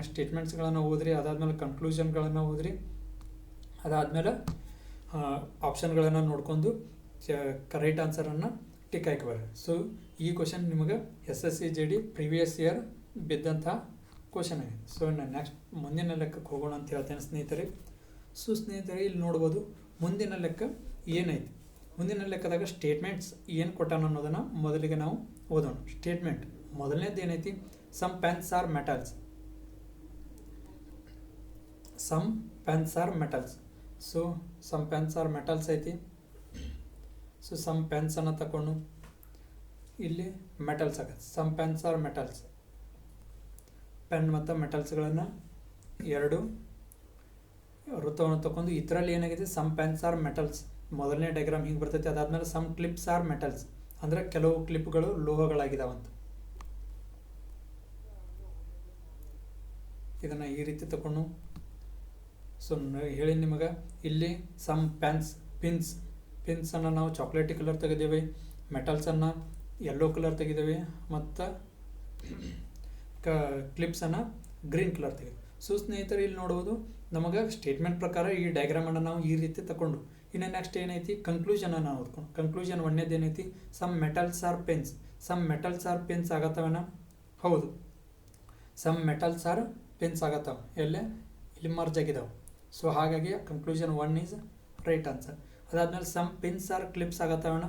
ಸ್ಟೇಟ್ಮೆಂಟ್ಸ್ಗಳನ್ನು ಓದ್ರಿ. ಅದಾದಮೇಲೆ ಕನ್ಕ್ಲೂಷನ್ಗಳನ್ನು ಓದ್ರಿ. ಅದಾದಮೇಲೆ ಆಪ್ಷನ್ಗಳನ್ನು ನೋಡ್ಕೊಂಡು ರೈಟ್ ಆನ್ಸರನ್ನು ಟಿಕ್ ಹಾಕಿ ಬರ್ರಿ. ಸೊ ಈ ಕ್ವಶನ್ ನಿಮಗೆ SSC JD ಪ್ರಿವಿಯಸ್ ಇಯರ್ ಬಿದ್ದಂಥ ಕ್ವಶನ್ ಆಗಿದೆ. ಸೊ ನೆಕ್ಸ್ಟ್ ಮುಂದಿನ ಲೆಕ್ಕಕ್ಕೆ ಹೋಗೋಣ ಅಂತ ಹೇಳ್ತೇನೆ ಸ್ನೇಹಿತರೆ. ಸೊ ಸ್ನೇಹಿತರೆ ಇಲ್ಲಿ ನೋಡ್ಬೋದು ಮುಂದಿನ ಲೆಕ್ಕ ಏನೈತಿ. ಮುಂದಿನ ಲೆಕ್ಕದಾಗ ಸ್ಟೇಟ್ಮೆಂಟ್ಸ್ ಏನು ಕೊಟ್ಟಾನ ಅನ್ನೋದನ್ನು ಮೊದಲಿಗೆ ನಾವು ಓದೋಣ. ಸ್ಟೇಟ್ಮೆಂಟ್ ಮೊದಲನೇದು ಏನೈತಿ, some pens are metals. Some pens are metals. So some pens are metals ಐತಿ. ಸೊ ಸಮ್ ಪೆನ್ಸನ್ನು ತಗೊಂಡು ಇಲ್ಲಿ ಮೆಟಲ್ಸ್ ಆಗತ್ತೆ. Some pens are metals. Pen ಮತ್ತು ಮೆಟಲ್ಸ್ಗಳನ್ನು ಎರಡು ವೃತ್ತವನ್ನು ತಗೊಂಡು ಇದರಲ್ಲಿ ಏನಾಗಿದೆ ಸಮ್ ಪೆನ್ಸ್ ಆರ್ ಮೆಟಲ್ಸ್. ಮೊದಲನೇ ಡಯಾಗ್ರಾಮ್ ಹಿಂಗೆ ಬರ್ತೈತಿ. ಅದಾದಮೇಲೆ ಸಮ್ ಕ್ಲಿಪ್ಸ್ ಆರ್ ಮೆಟಲ್ಸ್ ಅಂದರೆ ಕೆಲವು ಕ್ಲಿಪ್ಗಳು ಲೋಹಗಳಾಗಿದ್ದಾವಂತ. ಇದನ್ನು ಈ ರೀತಿ ತಗೊಂಡು ಸೊ ಹೇಳಿ ನಿಮಗೆ ಇಲ್ಲಿ ಸಮ್ ಪಿನ್ಸನ್ನು ನಾವು ಚಾಕ್ಲೇಟಿ ಕಲರ್ ತೆಗೆದೇವೆ, ಮೆಟಲ್ಸನ್ನು ಯೆಲ್ಲೋ ಕಲರ್ ತೆಗೆದೇವೆ ಮತ್ತು ಕ್ಲಿಪ್ಸನ್ನು ಗ್ರೀನ್ ಕಲರ್ ತೆಗೆದು. ಸೊ ಸ್ನೇಹಿತರೆ ಇಲ್ಲಿ ನೋಡ್ಬೋದು ನಮಗೆ ಸ್ಟೇಟ್ಮೆಂಟ್ ಪ್ರಕಾರ ಈ ಡಯಾಗ್ರಾಮನ್ನು ನಾವು ಈ ರೀತಿ ತಗೊಂಡು ಇನ್ನು ನೆಕ್ಸ್ಟ್ ಏನೈತಿ ಕನ್ಕ್ಲೂಷನನ್ನು ನಾವು ಓದ್ಕೊಂಡು. ಕನ್ಕ್ಲೂಷನ್ 1ನೇದು ಏನೈತಿ, some metals are pens. Some metals are pens ಆಗತ್ತವನ ಹೌದು, ಸಮ್ ಮೆಟಲ್ಸ್ ಆರ್ ಪೆನ್ಸ್ ಆಗತ್ತವ. ಎಲ್ಲೇ ಇಲ್ಲಿ ಮರ್ಜ್ ಆಗಿದ್ದಾವೆ. ಸೊ ಹಾಗಾಗಿ ಕನ್ಕ್ಲೂಷನ್ 1 ಈಸ್ ರೈಟ್ ಆನ್ಸರ್. ಅದಾದಮೇಲೆ ಸಮ್ ಪಿನ್ಸ್ ಆರ್ ಕ್ಲಿಪ್ಸ್ ಆಗತ್ತವಣ.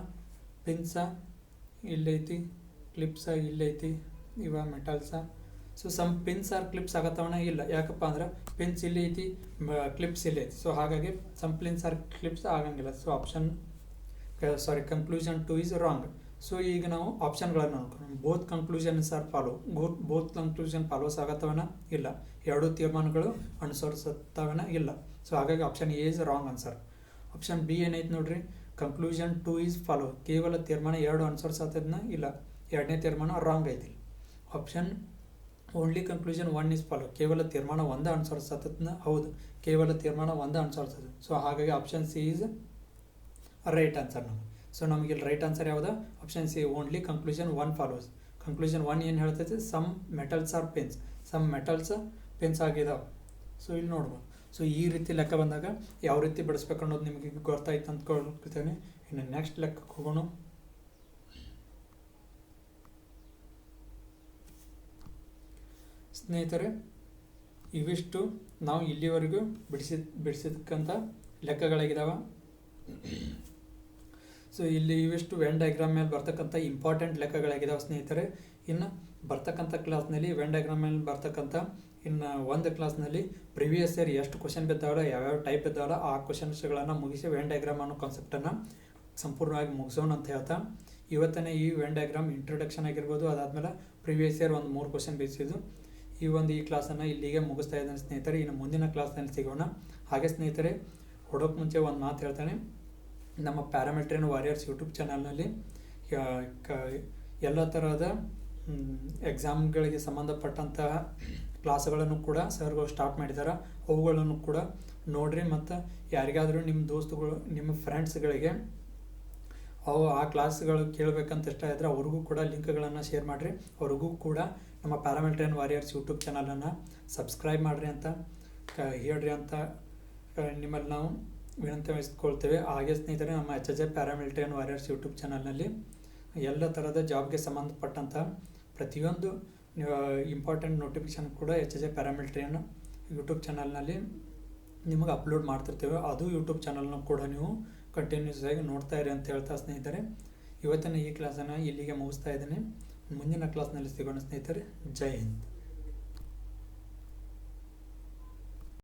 ಪಿನ್ಸ ಇಲ್ಲೈತಿ, ಕ್ಲಿಪ್ಸ ಇಲ್ಲೈತಿ, ಇವ ಮೆಟಲ್ಸ. So some pins are clips ಆಗತ್ತವಣ ಇಲ್ಲ, ಯಾಕಪ್ಪ ಅಂದ್ರೆ ಪಿನ್ಸ್ ಇಲ್ಲಿ ಐತಿ, ಕ್ಲಿಪ್ಸ್ ಇಲ್ಲಿ ಐತಿ. ಸೊ ಹಾಗಾಗಿ ಸಮ್ ಪಿನ್ಸ್ ಆರ್ ಕ್ಲಿಪ್ಸ್ ಆಗಂಗಿಲ್ಲ. So conclusion 2 is wrong. So ಈಗ ನಾವು ಆಪ್ಷನ್ಗಳನ್ನು ನೋಡ್ಕೊಂಡು both conclusions are follow both conclusion follows ಆಗತ್ತವನ ಇಲ್ಲ, ಎರಡು ತೀರ್ಮಾನಗಳು ಅನುಸರಿಸುತ್ತವನ ಇಲ್ಲ. ಸೊ ಹಾಗಾಗಿ option A is wrong answer. Option B ಏನೈತೆ ನೋಡ್ರಿ, ಕನ್ಕ್ಲೂಷನ್ 2 ಈಸ್ ಫಾಲೋ, ಕೇವಲ ತೀರ್ಮಾನ 2 ಅನುಸರಿಸತ್ತದನ್ನ ಇಲ್ಲ, ಎರಡನೇ ತೀರ್ಮಾನ ರಾಂಗ್ ಐತಿ. Option only conclusion 1 is follow, ಕೇವಲ ತೀರ್ಮಾನ 1 ಅನುಸರಿಸತ್ತದನ್ನ ಹೌದು, ಕೇವಲ ತೀರ್ಮಾನ 1 ಅನುಸರಿಸ್ತದೆ. ಸೊ ಹಾಗಾಗಿ option C is right answer ನಮಗೆ. ಸೊ ನಮಗೆ ಇಲ್ಲಿ ರೈಟ್ ಆನ್ಸರ್ ಯಾವುದು? Option C, only conclusion 1 follows. Conclusion 1 ಏನು ಹೇಳ್ತೈತೆ? Some metals are pens, some metals pens ಆಗಿದಾವೆ. ಸೊ ಇಲ್ಲಿ ನೋಡ್ಬೋದು. ಸೊ ಈ ರೀತಿ ಲೆಕ್ಕ ಬಂದಾಗ ಯಾವ ರೀತಿ ಬಿಡಿಸ್ಬೇಕು ಅನ್ನೋದು ನಿಮಗೆ ಗೊತ್ತಾಯ್ತು ಅಂದ್ಕೊಳ್ತೇನೆ. ಇನ್ನು ನೆಕ್ಸ್ಟ್ ಲೆಕ್ಕಕ್ಕೆ ಹೋಗೋಣ. ಸ್ನೇಹಿತರೆ, ಇವಿಷ್ಟು ನಾವು ಇಲ್ಲಿವರೆಗೂ ಬಿಡಿಸಿದಕ್ಕಂಥ ಲೆಕ್ಕಗಳಾಗಿದ್ದಾವೆ. ಸೊ ಇಲ್ಲಿ ಇವಿಷ್ಟು ವೆನ್ ಡಯಾಗ್ರಾಮ್ ಮೇಲೆ ಬರ್ತಕ್ಕಂಥ ಇಂಪಾರ್ಟೆಂಟ್ ಲೆಕ್ಕಗಳಾಗಿದ್ದಾವೆ ಸ್ನೇಹಿತರೆ. ಇನ್ನು ಬರ್ತಕ್ಕಂಥ ಕ್ಲಾಸ್ನಲ್ಲಿ ವೆನ್ ಡಯಾಗ್ರಾಮ್ ಮೇಲೆ ಬರ್ತಕ್ಕಂಥ ಇನ್ನು ಒಂದು ಕ್ಲಾಸ್ನಲ್ಲಿ ಪ್ರಿವಿಯಸ್ ಇಯರ್ ಎಷ್ಟು ಕ್ವಶನ್ ಬಿದ್ದಾವಲ್ಲ, ಯಾವ್ಯಾವ ಟೈಪ್ ಇದ್ದಾವಲ್ಲ ಆ ಕ್ವಶನ್ಸ್ಗಳನ್ನು ಮುಗಿಸಿ ವೆನ್ ಡಯಾಗ್ರಾಮ್ ಅನ್ನೋ ಕಾನ್ಸೆಪ್ಟನ್ನು ಸಂಪೂರ್ಣವಾಗಿ ಮುಗಿಸೋಣ ಅಂತ ಹೇಳ್ತಾ, ಇವತ್ತನೇ ಈ ವೆನ್ ಡಯಾಗ್ರಾಮ್ ಇಂಟ್ರೊಡಕ್ಷನ್ ಆಗಿರ್ಬೋದು, ಅದಾದಮೇಲೆ ಪ್ರಿವಿಯಸ್ ಇಯರ್ ಒಂದು 3 ಕ್ವಶನ್ ಬೇಯಿಸಿದ್ದು ಈ ಕ್ಲಾಸನ್ನು ಇಲ್ಲಿಗೆ ಮುಗಿಸ್ತಾ ಇದ್ದೇನೆ ಸ್ನೇಹಿತರೆ. ಇನ್ನು ಮುಂದಿನ ಕ್ಲಾಸ್ನಲ್ಲಿ ಸಿಗೋಣ. ಹಾಗೆ ಸ್ನೇಹಿತರೆ, ಹೊಡೋಕ್ಕೆ ಮುಂಚೆ ಒಂದು ಮಾತು ಹೇಳ್ತಾನೆ, ನಮ್ಮ ಪ್ಯಾರಾಮೆಟ್ರಿಯನ್ ವಾರಿಯರ್ಸ್ ಯೂಟ್ಯೂಬ್ ಚಾನಲ್ನಲ್ಲಿ ಎಲ್ಲ ಥರದ ಎಕ್ಸಾಮ್ಗಳಿಗೆ ಸಂಬಂಧಪಟ್ಟಂತಹ ಕ್ಲಾಸ್ಗಳನ್ನು ಕೂಡ ಸರ್ಗಳು ಸ್ಟಾರ್ಟ್ ಮಾಡಿದ್ದಾರೆ. ಅವುಗಳನ್ನು ಕೂಡ ನೋಡಿರಿ. ಮತ್ತು ಯಾರಿಗಾದರೂ ನಿಮ್ಮ ದೋಸ್ತುಗಳು, ನಿಮ್ಮ ಫ್ರೆಂಡ್ಸ್ಗಳಿಗೆ ಆ ಕ್ಲಾಸ್ಗಳು ಕೇಳಬೇಕಂತ ಇಷ್ಟ ಇದ್ದರೆ ಅವ್ರಿಗೂ ಕೂಡ ಲಿಂಕ್ಗಳನ್ನು ಶೇರ್ ಮಾಡಿರಿ. ಅವ್ರಿಗೂ ಕೂಡ ನಮ್ಮ ಪ್ಯಾರಾಮೆಟ್ರಿಯನ್ ವಾರಿಯರ್ಸ್ ಯೂಟ್ಯೂಬ್ ಚಾನಲನ್ನು ಸಬ್ಸ್ಕ್ರೈಬ್ ಮಾಡಿರಿ ಅಂತ ಹೇಳ್ರಿ ಅಂತ ನಿಮ್ಮಲ್ಲಿ ನಾವು ವಿನಂತಿ ವಹಿಸ್ಕೊಳ್ತೇವೆ. ಹಾಗೆ ಸ್ನೇಹಿತರೆ, ನಮ್ಮ HJ ಪ್ಯಾರಾಮಿಲಿಟರಿಯನ್ ವಾರಿಯರ್ಸ್ ಯೂಟ್ಯೂಬ್ ಚಾನಲ್ನಲ್ಲಿ ಎಲ್ಲ ಥರದ ಜಾಬ್ಗೆ ಸಂಬಂಧಪಟ್ಟಂಥ ಪ್ರತಿಯೊಂದು ಇಂಪಾರ್ಟೆಂಟ್ ನೋಟಿಫಿಕೇಷನ್ ಕೂಡ HJ ಪ್ಯಾರಾಮಿಲಿಟರಿಯನ್ ಯೂಟ್ಯೂಬ್ ಚಾನಲ್ನಲ್ಲಿ ನಿಮಗೆ ಅಪ್ಲೋಡ್ ಮಾಡ್ತಿರ್ತೇವೆ. ಅದು ಯೂಟ್ಯೂಬ್ ಚಾನಲ್ನ ಕೂಡ ನೀವು ಕಂಟಿನ್ಯೂಸ್ ಆಗಿ ನೋಡ್ತಾ ಇರಿ ಅಂತ ಹೇಳ್ತಾ ಸ್ನೇಹಿತರೆ, ಇವತ್ತಿನ ಈ ಕ್ಲಾಸನ್ನು ಇಲ್ಲಿಗೆ ಮುಗಿಸ್ತಾ ಇದ್ದೀನಿ. ಮುಂದಿನ ಕ್ಲಾಸ್ನಲ್ಲಿ ಸಿಗೋಣ ಸ್ನೇಹಿತರೆ. ಜೈ ಹಿಂದ್.